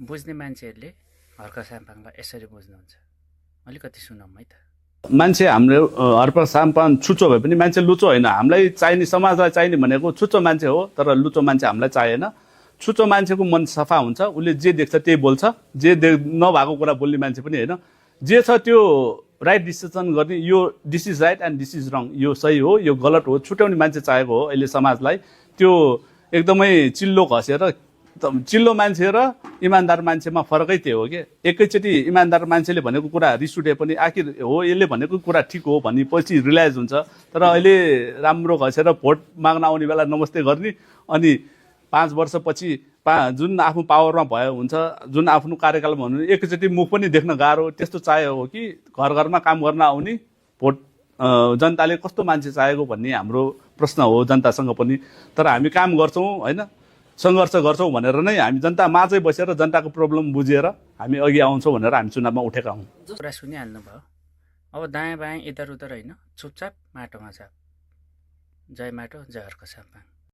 बुझ्ने मान्छेहरूले हर्क साम्पाङलाई यसरी बुझ्नुहुन्छ अलिकति सुनौँ है त। मान्छे हाम्रो हर्क साम्पाङ छुच्चो भए पनि मान्छे लुचो होइन। हामीलाई चाहिने, समाजलाई चाहिने भनेको छुच्चो मान्छे हो, तर लुचो मान्छे हामीलाई चाहिएन। छुच्चो मान्छेको मन सफा हुन्छ, उसले जे देख्छ त्यही बोल्छ, जे नभएको कुरा बोल्ने मान्छे पनि होइन। जे छ त्यो राइट डिसिसन गर्ने, यो this is right and this is रङ, यो सही हो यो गलत हो छुट्याउने मान्छे चाहेको हो अहिले समाजलाई। त्यो एकदमै चिल्लो घसेर, चिल्लो मान्छे र इमान्दार मान्छेमा फरकै त्यो हो कि एकैचोटि इमान्दार मान्छेले भनेको कुरा रिस उठे पनि आखिर हो यसले भनेको कुरा ठिक हो भनेपछि रियलाइज हुन्छ। तर अहिले राम्रो घसेर भोट माग्न आउने बेला नमस्ते गर्ने, अनि 5 वर्षपछि जुन आफ्नो पावरमा भयो हुन्छ, जुन आफ्नो कार्यकालमा हुनु एकैचोटि मुख पनि देख्न गाह्रो, त्यस्तो चाहेको हो कि घर घरमा काम गर्न आउने भोट जनताले कस्तो मान्छे चाहेको भन्ने हाम्रो प्रश्न हो जनतासँग पनि। तर हामी काम गर्छौँ होइन, सङ्घर्ष गर्छौँ भनेर नै हामी जनता माझै बसेर जनताको प्रब्लम बुझेर हामी अघि आउँछौँ भनेर हामी चुनावमा उठेका हौँ। कुरा सुनिहाल्नु भयो, अब दायाँ बायाँ इधर उधर होइन, चुपचाप माटोमा जाऊ। जय माटो, जय हर्क साम्पाङ।